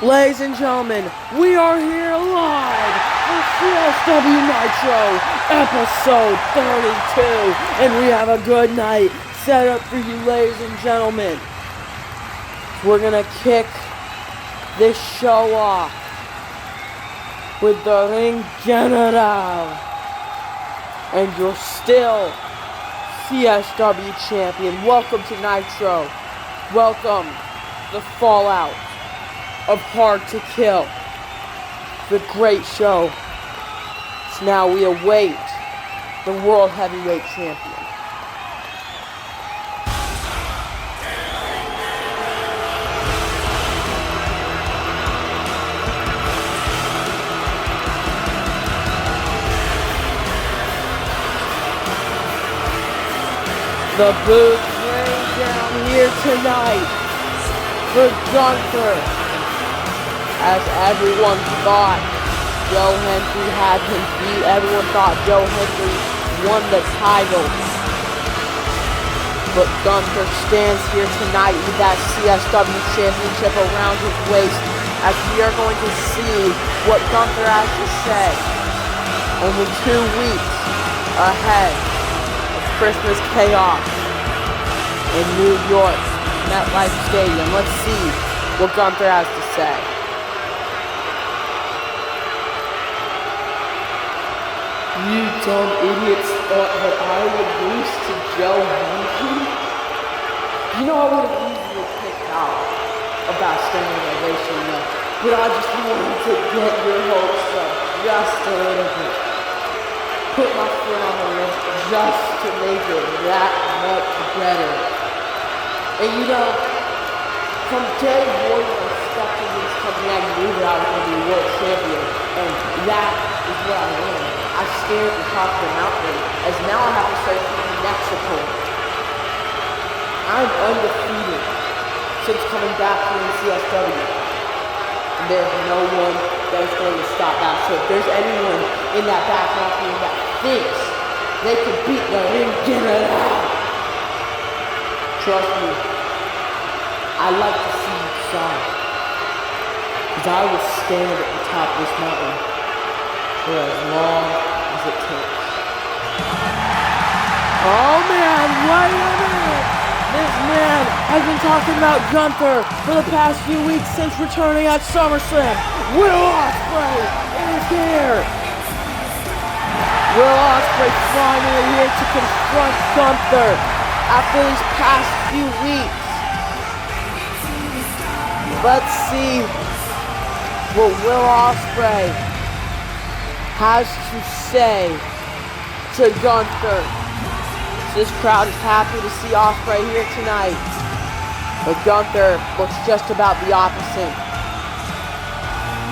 Ladies and gentlemen, we are here live for CSW Nitro, episode 32, and we have a good night set up for you, ladies and gentlemen. We're gonna kick this show off with the Ring General, and you're still CSW champion. Welcome to Nitro. Welcome the fallout of Hard to Kill. The great show. So now we await the World Heavyweight Champion. The booth rain down here tonight for Gunther. As everyone thought Joe Hendry had him beat, everyone thought Joe Hendry won the title. But Gunther stands here tonight with that CSW championship around his waist, as we are going to see what Gunther has to say. Only 2 weeks ahead of Christmas chaos in New York, MetLife Stadium. Let's see what Gunther has to say. You dumb idiots thought that I would lose to Joe Hendry? You know, I would have easily picked out about standing ovation, but I just wanted to get your hopes up just a little bit. Put my foot on the list just to make it that much better. And you know, from day one when I stepped into this company, I knew that I was going to be a world champion, and that is what I am. I stared at the top of the mountain, as now I have to start thinking Mexico. I'm undefeated since coming back here in CSW. And there's no one that is going to stop that. So if there's anyone in that back room that thinks they can beat the Ring General, trust me, I like to see you shine. Because I will stand at the top of this mountain for as long as it takes. Oh man, wait a minute! This man has been talking about Gunther for the past few weeks since returning at SummerSlam. Will Ospreay is here! Will Ospreay finally here to confront Gunther after these past few weeks. Let's see what Will Ospreay has to say to Gunther. This crowd is happy to see Ospreay here tonight, but Gunther looks just about the opposite.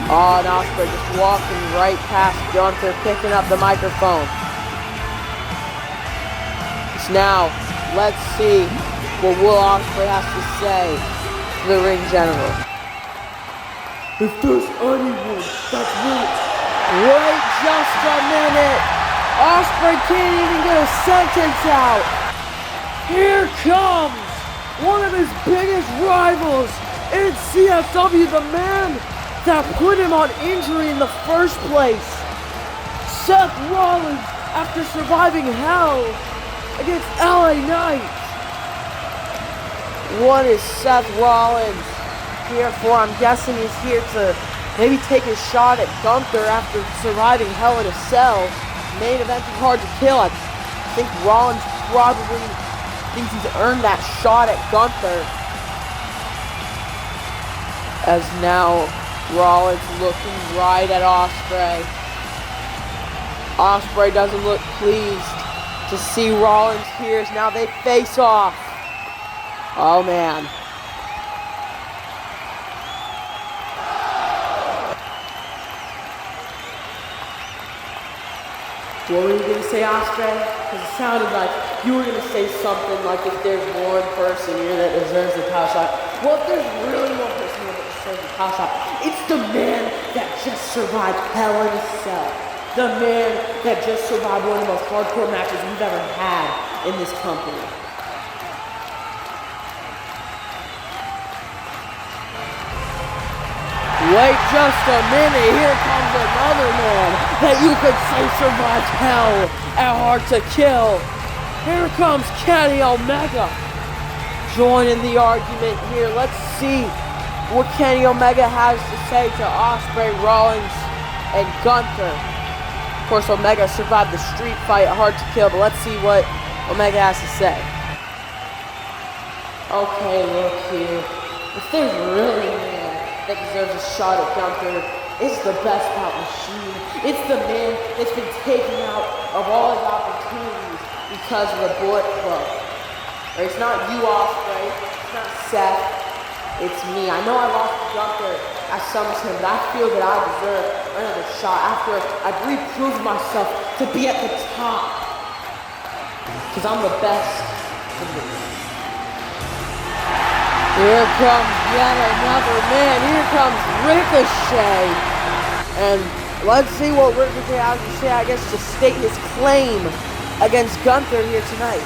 Oh, and Ospreay just walking right past Gunther, picking up the microphone. So now, let's see what Will Ospreay has to say to the Ring General. If there's anyone that's really... Wait just a minute! Ospreay can't even get a sentence out! Here comes one of his biggest rivals in CSW, the man that put him on injury in the first place. Seth Rollins, after surviving hell against LA Knight. What is Seth Rollins here for? I'm guessing he's here to maybe take a shot at Gunther after surviving Hell in a Cell. Main event is Hard to Kill. I think Rollins probably thinks he's earned that shot at Gunther. As now Rollins looking right at Ospreay. Ospreay doesn't look pleased to see Rollins here as now they face off. Oh man. What were you going to say, Ospreay? Because it sounded like you were going to say something like if there's one person here that deserves the title shot. Well, if there's really one person here that deserves the title shot, it's the man that just survived Hell in a Cell. The man that just survived one of the most hardcore matches we've ever had in this company. Wait just a minute, here comes another man that you could say survived hell and Hard to Kill. Here comes Kenny Omega. Joining the argument here. Let's see what Kenny Omega has to say to Ospreay, Rollins, and Gunther. Of course, Omega survived the street fight, Hard to Kill, but let's see what Omega has to say. Okay, look here. If there's really a man that deserves a shot at Gunther, it's the best bout machine. It's the man that's been taken out of all his opportunities because of the Bullet Club. It's not you, Ospreay. It's not Seth. It's me. I know I lost to Gunther at SummerSlam, but I feel that I deserve another shot after I've reproved myself to be at the top. Because I'm the best. Here comes yet another man. Here comes Ricochet. And let's see what Ricochet has to say, I guess, to state his claim against Gunther here tonight.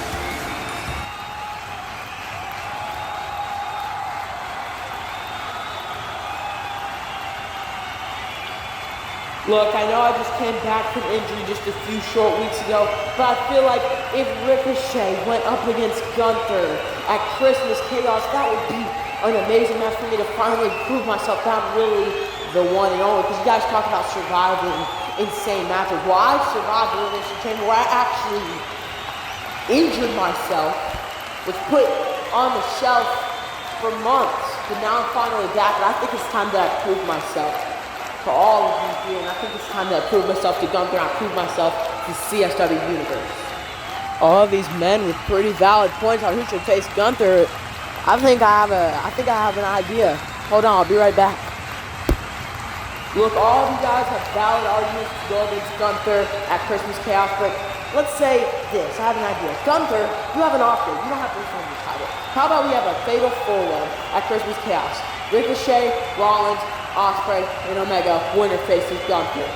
Look, I know I just came back from injury just a few short weeks ago, but I feel like if Ricochet went up against Gunther at Christmas Chaos, that would be an amazing match for me to finally prove myself that I'm really the one and only. Because you guys talk about surviving insane matches. Well, I survived the Elimination Chamber where I actually injured myself, was put on the shelf for months, but now I'm finally back, and I think it's time that I prove myself to all of you here, and I think it's time that I prove myself to Gunther, and I prove myself to CSW Universe. All of these men with pretty valid points on who should face Gunther. I think I have an idea. Hold on, I'll be right back. Look, all of you guys have valid arguments to go against Gunther at Christmas Chaos, but let's say this. I have an idea. Gunther, you have an offer. You don't have to defend your title. How about we have a fatal four-way at Christmas Chaos? Ricochet, Rollins, Ospreay, and Omega, winner faces Gunther.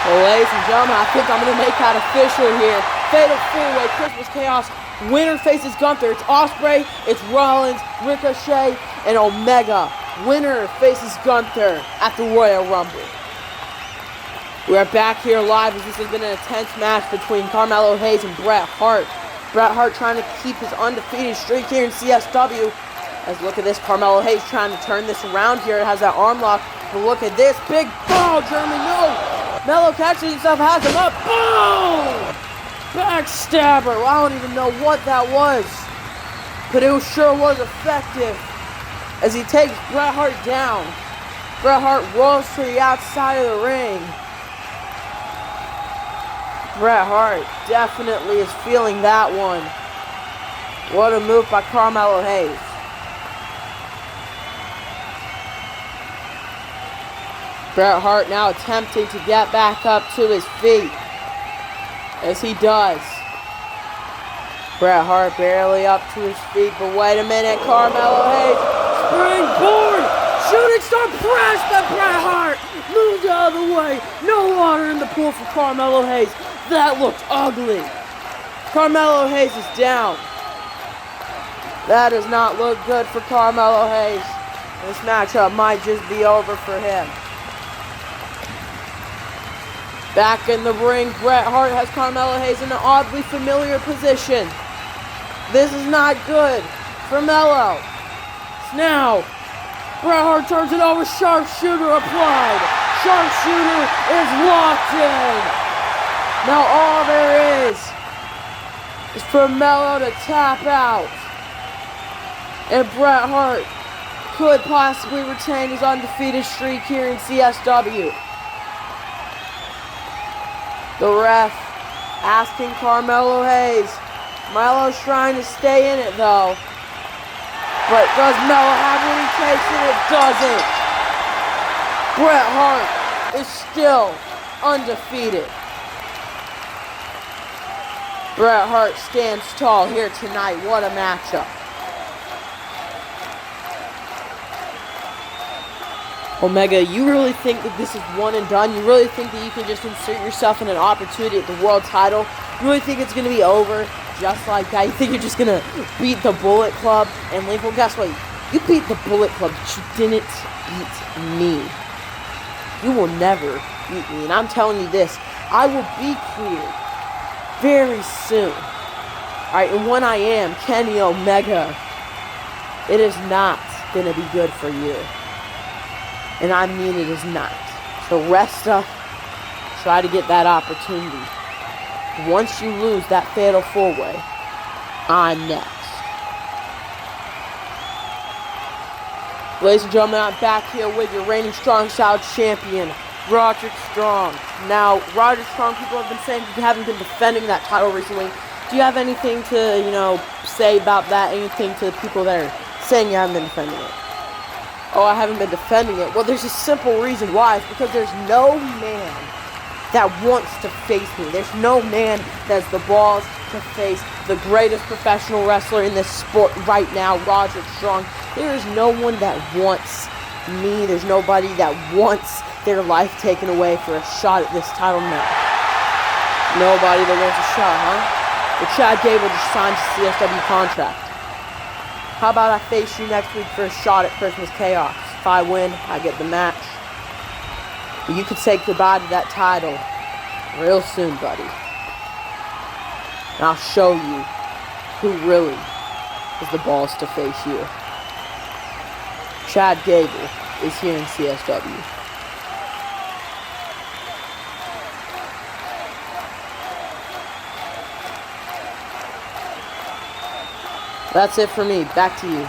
Well, ladies and gentlemen, I think I'm going to make that official here. Fatal four-way, Christmas Chaos, winner faces Gunther. It's Ospreay, it's Rollins, Ricochet, and Omega. Winner faces Gunther at the Royal Rumble. We are back here live as this has been an intense match between Carmelo Hayes and Bret Hart. Bret Hart trying to keep his undefeated streak here in CSW. As look at this, Carmelo Hayes trying to turn this around here. It has that arm lock. But look at this, big ball, Jeremy, no! Melo catches himself, has him up, boom! Backstabber, well, I don't even know what that was. But it sure was effective. As he takes Bret Hart down. Bret Hart rolls to the outside of the ring. Bret Hart definitely is feeling that one. What a move by Carmelo Hayes. Bret Hart now attempting to get back up to his feet. As he does. Bret Hart barely up to his feet, but wait a minute, Carmelo Hayes. Springboard! Shooting star press by Bret Hart! Moved out of the way. No water in the pool for Carmelo Hayes. That looked ugly. Carmelo Hayes is down. That does not look good for Carmelo Hayes. This matchup might just be over for him. Back in the ring, Bret Hart has Carmelo Hayes in an oddly familiar position. This is not good for Melo. Now, Bret Hart turns it over, sharpshooter applied. Sharpshooter is locked in. Now all there is for Melo to tap out. And Bret Hart could possibly retain his undefeated streak here in CSW. The ref asking Carmelo Hayes. Melo's trying to stay in it though. But does Melo have what he takes? And it doesn't. Bret Hart is still undefeated. Bret Hart stands tall here tonight. What a matchup. Omega, you really think that this is one and done? You really think that you can just insert yourself in an opportunity at the world title? You really think it's going to be over just like that? You think you're just going to beat the Bullet Club and leave? Well, guess what? You beat the Bullet Club, but you didn't beat me. You will never beat me. And I'm telling you this, I will be cleared very soon. Alright, and when I am, Kenny Omega, it is not going to be good for you. And I mean it is not. So rest up. Try to get that opportunity. Once you lose that fatal 4-way, I'm next. Ladies and gentlemen, I'm back here with your reigning Strong Style champion, Roderick Strong. Now, Roderick Strong, people have been saying you haven't been defending that title recently. Do you have anything to, say about that? Anything to the people that are saying you haven't been defending it? Oh, I haven't been defending it. Well, there's a simple reason why. It's because there's no man that wants to face me. There's no man that has the balls to face the greatest professional wrestler in this sport right now, Roderick Strong. There is no one that wants me. There's nobody that wants their life taken away for a shot at this title match. Nobody that wants a shot, huh? But Chad Gable just signed a CSW contract. How about I face you next week for a shot at Christmas Chaos? If I win, I get the match. You could say goodbye to that title real soon, buddy. And I'll show you who really has the balls to face you. Chad Gable is here in CSW. That's it for me. Back to you.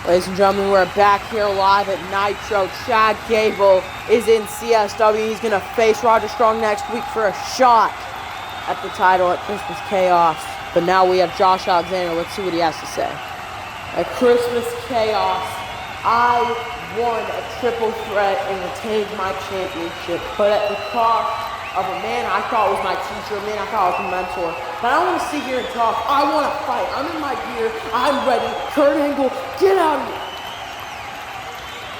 Ladies and gentlemen, we're back here live at Nitro. Chad Gable is in CSW. He's going to face Roderick Strong next week for a shot at the title at Christmas Chaos. But now we have Josh Alexander. Let's see what he has to say. At Christmas Chaos, I won a triple threat and retained my championship. But at the cost of a man I thought was my teacher, a man I thought was a mentor. But I don't want to sit here and talk. I want to fight. I'm in my gear. I'm ready. Kurt Angle, get out of here.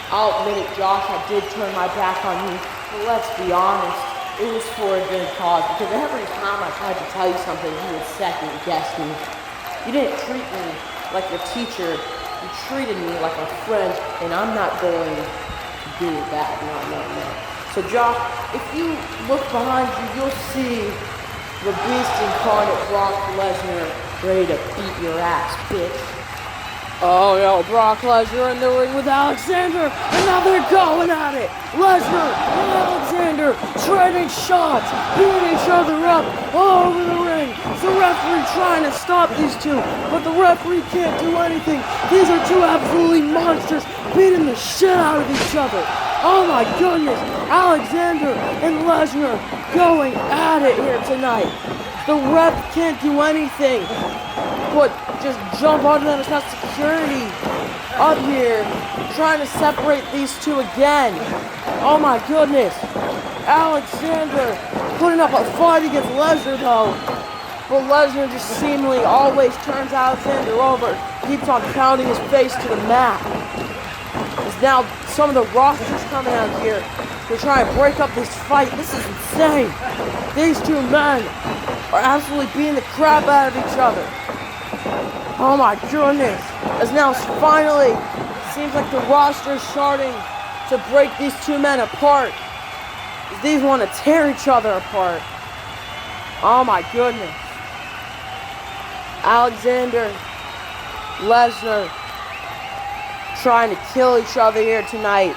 I'll admit it, Josh, I did turn my back on you. But let's be honest, it was for a good cause. Because every time I tried to tell you something, you would second guess me. You didn't treat me like your teacher. You treated me like a friend. And I'm not going to do that. No. So, Josh, if you look behind you, you'll see the beast incarnate Brock Lesnar ready to beat your ass, bitch. Oh, yo, Brock Lesnar in the ring with Alexander, and now they're going at it. Lesnar and Alexander trading shots, beating each other up all over the ring. The referee trying to stop these two, but the referee can't do anything. These are two absolutely monsters beating the shit out of each other. Oh my goodness, Alexander and Lesnar going at it here tonight. The ref can't do anything but just jump on them. It's not security up here trying to separate these two again. Oh my goodness. Alexander putting up a fight against Lesnar though. But Lesnar just seemingly always turns Alexander over. Keeps on pounding his face to the mat. As now some of the rosters coming out here to try and break up this fight. This is insane. These two men are absolutely beating the crap out of each other. Oh my goodness. As now finally, seems like the roster is starting to break these two men apart. As these want to tear each other apart. Oh my goodness. Alexander, Lesnar, trying to kill each other here tonight.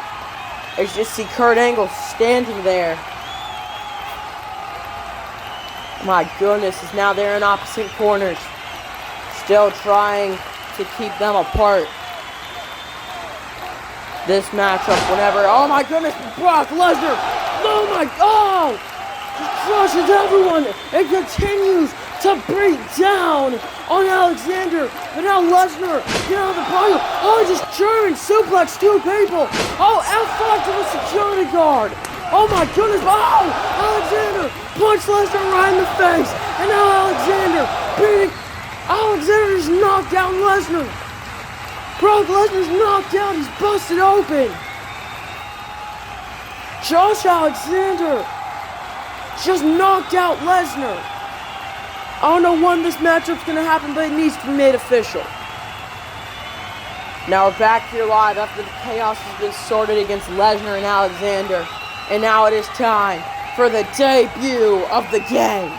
I just see Kurt Angle standing there. My goodness, is now they're in opposite corners. Still trying to keep them apart. This matchup, whenever, oh my goodness, Brock Lesnar, oh my god, just crushes everyone and continues to beat down on Alexander. But now Lesnar, get out of the podium. Oh, just German suplex two people. Oh, F5 to the security guard. Oh my goodness, oh, Alexander punched Lesnar right in the face. And now Alexander just knocked down Lesnar. Brock Lesnar's knocked out, he's busted open. Josh Alexander just knocked out Lesnar. I don't know when this matchup's gonna happen, but it needs to be made official. Now we're back here live after the chaos has been sorted against Lesnar and Alexander. And now it is time for the debut of the game.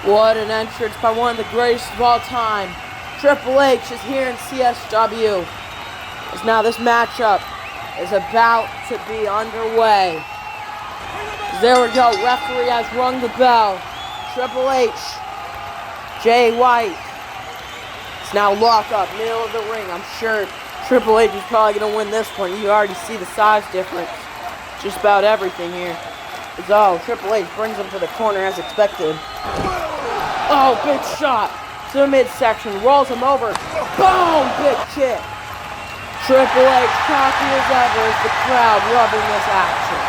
What an entrance by one of the greatest of all time. Triple H is here in CSW. As now this matchup is about to be underway. There we go, referee has rung the bell. Triple H, Jay White. It's now locked up, middle of the ring. I'm sure Triple H is probably going to win this one. You already see the size difference. Just about everything here. So Triple H brings him to the corner as expected. Oh, big shot to the midsection, rolls him over. Boom, big kick. Triple H cocky as ever as the crowd loving this action.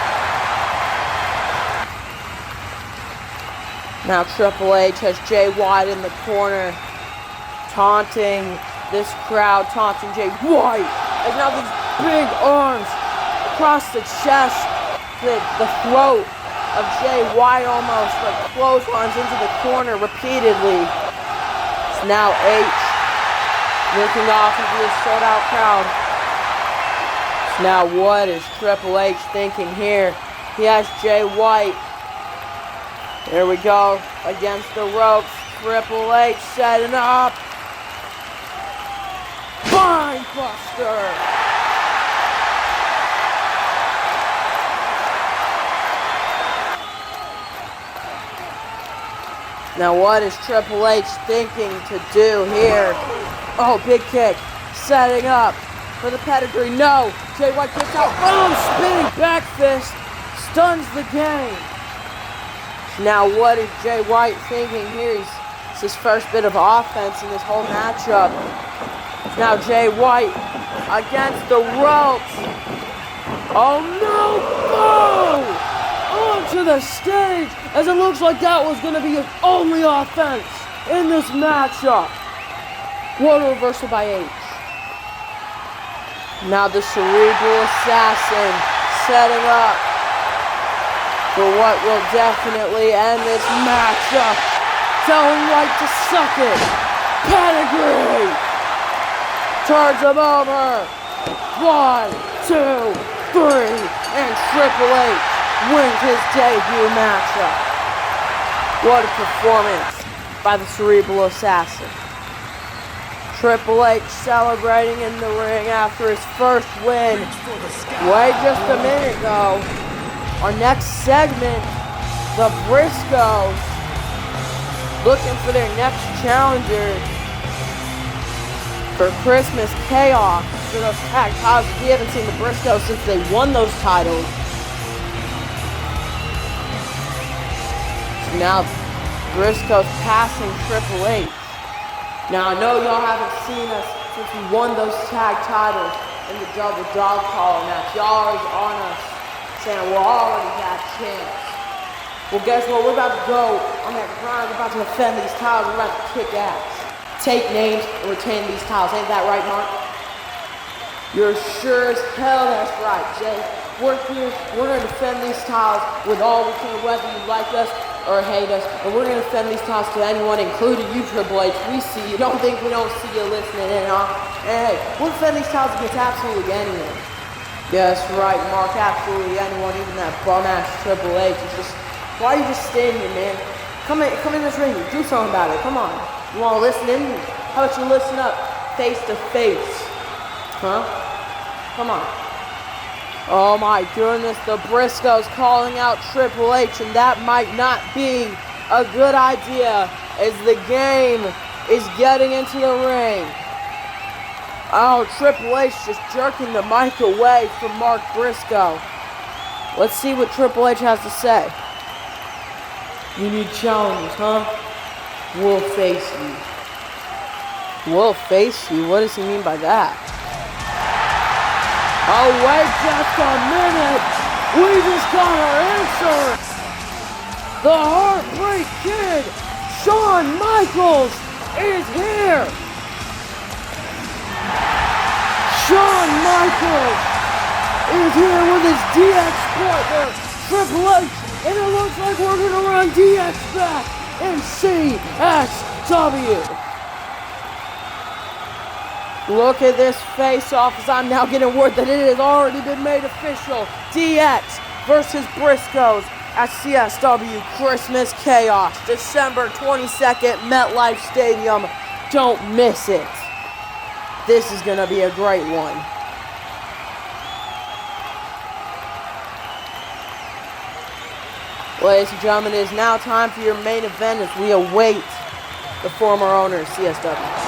Now Triple H has Jay White in the corner, taunting this crowd, taunting Jay White. As now these big arms across the chest, the throat of Jay White almost like clotheslines into the corner repeatedly. It's now H looking off into the sold out crowd. So now what is Triple H thinking here? He has Jay White. There we go, against the ropes. Triple H setting up. Spine buster. Now what is Triple H thinking to do here? Oh, big kick. Setting up for the pedigree. No. Jay White kicks out. Boom! Spinning back fist. Stuns the game. Now what is Jay White thinking here? It's his first bit of offense in this whole matchup. Now Jay White against the ropes. Oh no! Boom! Onto the stage, as it looks like that was going to be his only offense in this matchup. What a reversal by H. Now the Cerebral Assassin setting up for what will definitely end this matchup. Telling White to suck it. Pedigree. Turns him over. 1, 2, 3, and Triple H wins his debut matchup. What a performance by the Cerebral Assassin. Triple H celebrating in the ring after his first win. Wait just a minute though. Our next segment, the Briscoes, looking for their next challenger for Christmas Chaos for those tag titles. We haven't seen the Briscoes since they won those titles. Now, Briscoes passing Triple H. Now, I know y'all haven't seen us since we won those tag titles in the double dog collar match. Y'all always on us, saying we'll already got a chance. Well, guess what? We're about to go on that grind. We're about to defend these titles. We're about to kick ass. Take names and retain these titles. Ain't that right, Mark? You're sure as hell that's right, Jay. We're here. We're going to defend these titles with all we can, whether you like us or hate us, and we're going to defend these titles to anyone, including you, Triple H. We see you. Don't think we don't see you listening in on. And hey, we'll defend these titles against absolutely anyone. Yeah, that's right, Mark. Absolutely anyone, even that bum-ass Triple H. It's just, why are you just standing here, man? Come in this ring. Do something about it. Come on. You want to listen in? How about you listen up face to face? Huh? Come on. Oh my goodness, the Briscoes calling out Triple H, and that might not be a good idea as the game is getting into the ring. Oh, Triple H just jerking the mic away from Mark Briscoe. Let's see what Triple H has to say. You need challenges, huh? We'll face you. We'll face you? What does he mean by that? Oh, wait just a minute! We just got our answer! The Heartbreak Kid, Shawn Michaels, is here! Shawn Michaels is here with his DX partner, Triple H, and it looks like we're gonna run DX back in CSW. Look at this face-off as I'm now getting word that it has already been made official. DX versus Briscoes at CSW Christmas Chaos, December 22nd, MetLife Stadium. Don't miss it. This is going to be a great one. Ladies and gentlemen, it is now time for your main event as we await the former owner of CSW.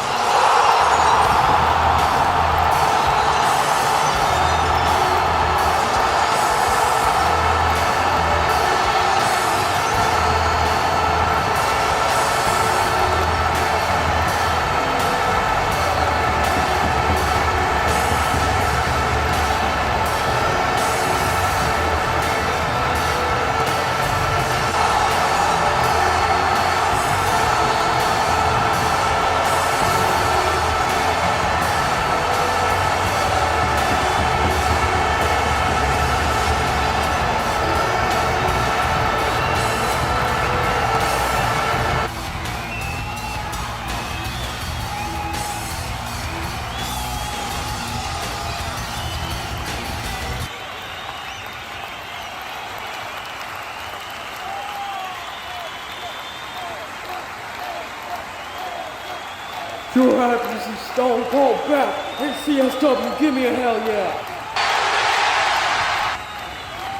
You're happy to see Stone Cold back in CSW. Give me a hell yeah.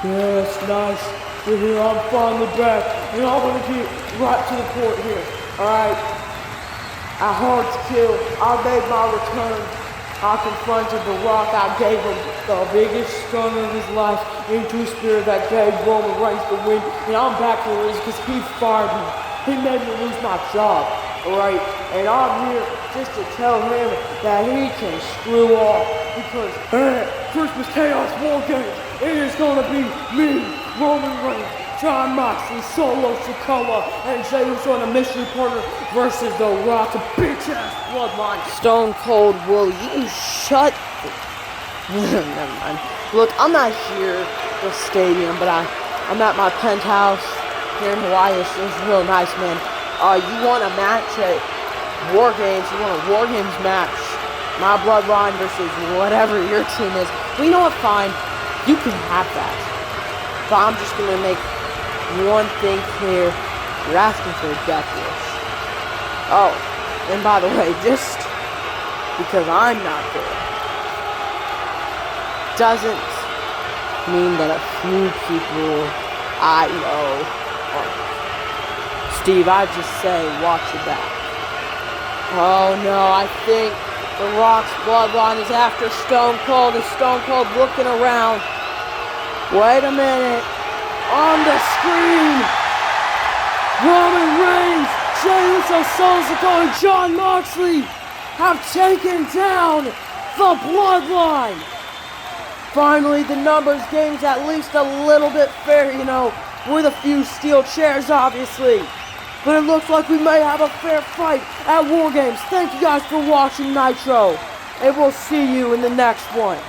Yes, nice. We're here. I'm finally back. And I'm going to get right to the point here. Alright. At Hart's kill, I made my return. I confronted The Rock. I gave him the biggest stun of his life into a spirit that gave Roman Reigns the win. And I'm back for this because he fired me. He made me lose my job. Alright, and I'm here just to tell him that he can screw off because Christmas Chaos War Games, it is gonna be me, Roman Reigns, John Moxley, Solo Sikoa, and Jey Uso and a mystery partner versus The Rock, a bitch-ass bloodline. Stone Cold, will you shut Never mind. Look, I'm not here at the stadium, but I'm at my penthouse here in Hawaii. It's real nice, man. You want a match at War Games, you want a War Games match, my bloodline versus whatever your team is. Well, you know what, fine, you can have that. But I'm just going to make one thing clear, you're asking for a death wish. Oh, and by the way, just because I'm not there, doesn't mean that a few people I know aren't. Steve, I just say, watch your back. Oh no, I think The Rock's bloodline is after Stone Cold. Is Stone Cold looking around? Wait a minute. On the screen, Roman Reigns, Jey Uso, Solo Sikoa, and Jon Moxley have taken down the bloodline. Finally, the numbers game's at least a little bit fair, you know, with a few steel chairs, obviously. But it looks like we may have a fair fight at War Games. Thank you guys for watching Nitro, and we'll see you in the next one.